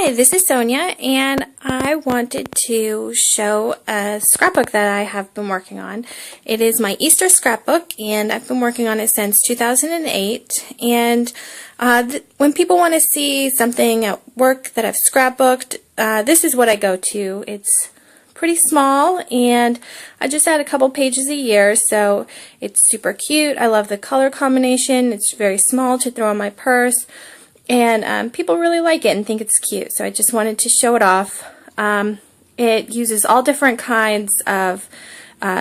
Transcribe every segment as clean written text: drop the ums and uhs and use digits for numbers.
Hi, this is Sonia, and I wanted to show a scrapbook that I have been working on. It is my Easter scrapbook, and I've been working on it since 2008. And when people want to see something at work that I've scrapbooked, this is what I go to. It's pretty small, and I just add a couple pages a year, so it's super cute. I love the color combination. It's very small to throw in my purse. And people really like it and think it's cute, so I just wanted to show it off. It uses all different kinds of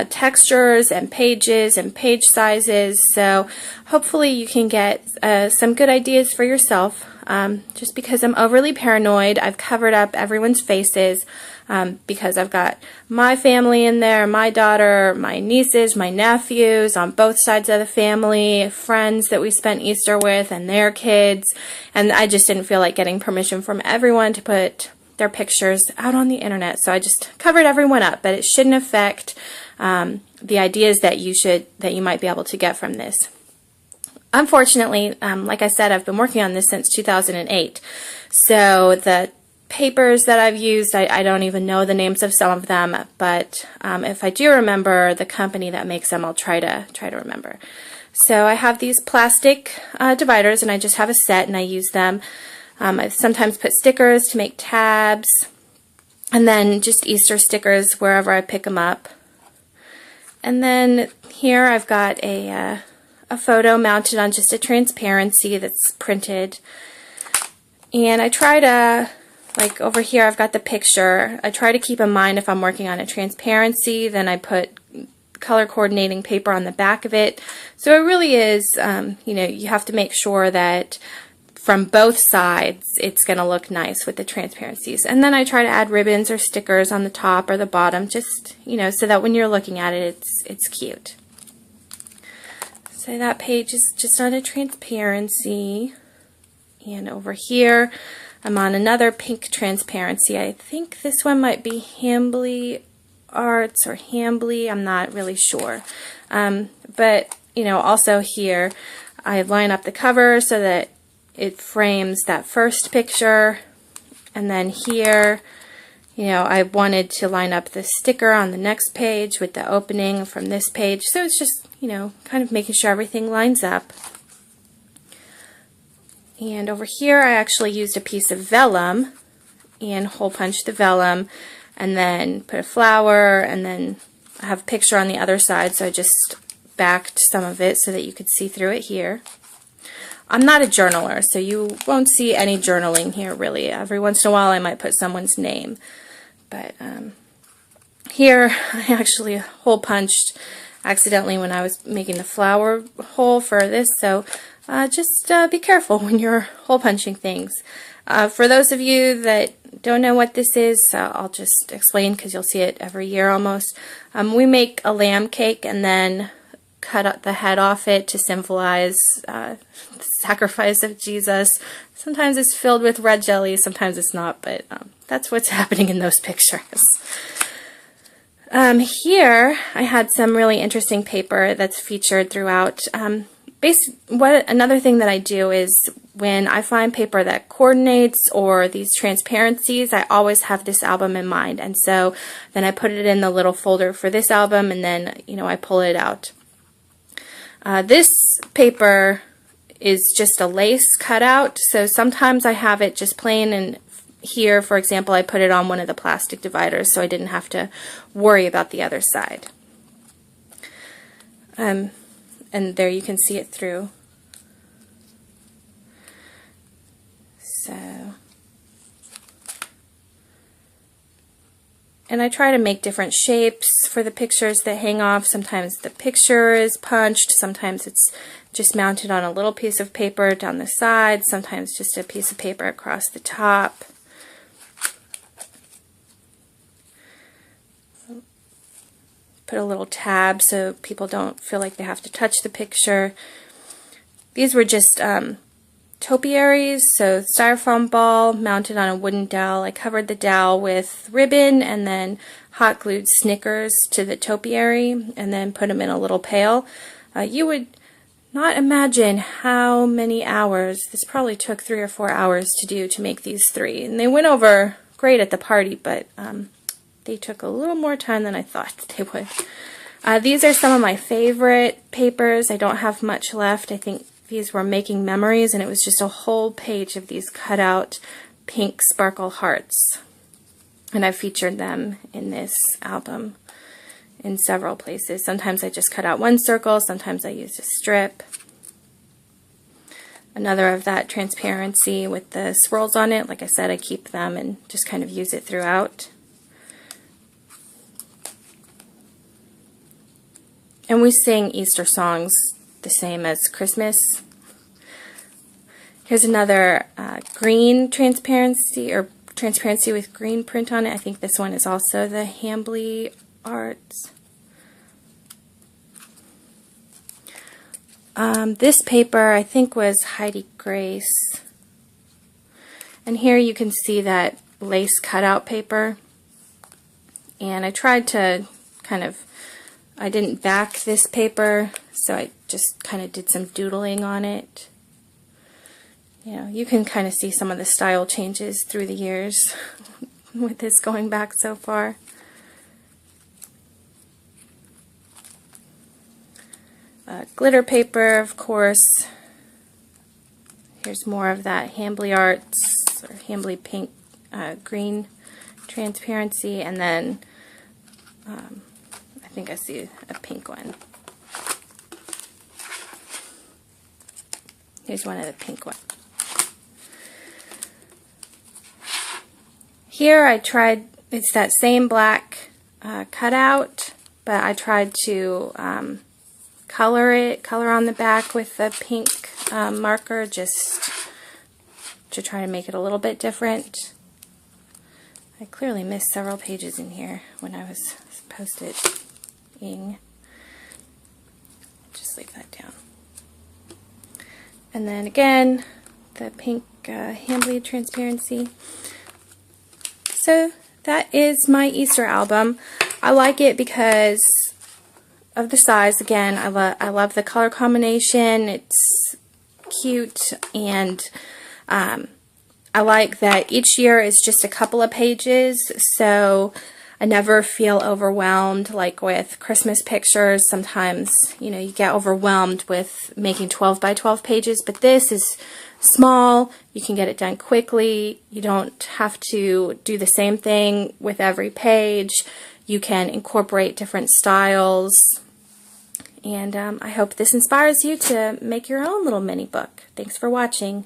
textures and pages and page sizes, so hopefully you can get some good ideas for yourself. Just because I'm overly paranoid, I've covered up everyone's faces because I've got my family in there, my daughter, my nieces, my nephews on both sides of the family, friends that we spent Easter with and their kids, and I just didn't feel like getting permission from everyone to put their pictures out on the internet, so I just covered everyone up, but it shouldn't affect the ideas that you might be able to get from this. Unfortunately, like I said, I've been working on this since 2008, so the papers that I've used, I don't even know the names of some of them, but if I do remember the company that makes them, I'll try to remember. So I have these plastic dividers, and I just have a set, and I use them. I sometimes put stickers to make tabs, and then just Easter stickers wherever I pick them up. And then here I've got a photo mounted on just a transparency that's printed. And I try to, like over here I've got the picture, I try to keep in mind if I'm working on a transparency, then I put color coordinating paper on the back of it. So it really is, you know, you have to make sure that from both sides it's going to look nice with the transparencies. And then I try to add ribbons or stickers on the top or the bottom, just, you know, so that when you're looking at it, it's cute. So that page is just on a transparency, and over here I'm on another pink transparency. I think this one might be Hambly Arts or Hambly, I'm not really sure. But, you know, also here I line up the cover so that it frames that first picture, and then here, you know, I wanted to line up the sticker on the next page with the opening from this page, so it's just, you know, kind of making sure everything lines up. And over here I actually used a piece of vellum and hole punched the vellum, and then put a flower, and then I have a picture on the other side, so I just backed some of it so that you could see through it here. I'm not a journaler, so you won't see any journaling here really. Every once in a while I might put someone's name. But here I actually hole punched accidentally when I was making the flower hole for this, so just be careful when you're hole punching things. For those of you that don't know what this is, I'll just explain because you'll see it every year almost. We make a lamb cake and then cut the head off it to symbolize the sacrifice of Jesus. Sometimes it's filled with red jelly, sometimes it's not, but that's what's happening in those pictures. Here I had some really interesting paper that's featured throughout. Another thing that I do is when I find paper that coordinates or these transparencies, I always have this album in mind, and so then I put it in the little folder for this album, and then, you know, I pull it out. This paper is just a lace cutout, so sometimes I have it just plain, and here, for example, I put it on one of the plastic dividers so I didn't have to worry about the other side. And there you can see it through. So, and I try to make different shapes for the pictures that hang off. Sometimes the picture is punched, sometimes it's just mounted on a little piece of paper down the side, sometimes just a piece of paper across the top. Put a little tab so people don't feel like they have to touch the picture. These were just topiaries, so styrofoam ball mounted on a wooden dowel. I covered the dowel with ribbon and then hot glued Snickers to the topiary and then put them in a little pail. You would not imagine how many hours. This probably took 3 or 4 hours to do to make these 3. And they went over great at the party, but they took a little more time than I thought they would. These are some of my favorite papers. I don't have much left. I think these were making memories, and it was just a whole page of these cut out pink sparkle hearts. And I've featured them in this album in several places. Sometimes I just cut out one circle, sometimes I use a strip. Another of that transparency with the swirls on it. Like I said, I keep them and just kind of use it throughout. And we sing Easter songs the same as Christmas. Here's another green transparency, or transparency with green print on it. I think this one is also the Hambly Arts. This paper I think was Heidi Grace. And here you can see that lace cutout paper. And I tried to I didn't back this paper, so I just kind of did some doodling on it. You know, you can kind of see some of the style changes through the years with this going back so far. Glitter paper, of course. Here's more of that Hambly Arts, or Hambly Pink Green transparency, and then I think I see a pink one. Here's one of the pink ones. Here I tried, it's that same black cutout, but I tried to color on the back with the pink marker, just to try to make it a little bit different. I clearly missed several pages in here when I was post-it-ing. Just leave that down. And then again, the pink Hambly transparency. So that is my Easter album. I like it because of the size. Again, I love the color combination. It's cute, and I like that each year is just a couple of pages, so I never feel overwhelmed like with Christmas pictures. Sometimes, you know, you get overwhelmed with making 12 by 12 pages, but this is small. You can get it done quickly. You don't have to do the same thing with every page. You can incorporate different styles. And I hope this inspires you to make your own little mini book. Thanks for watching.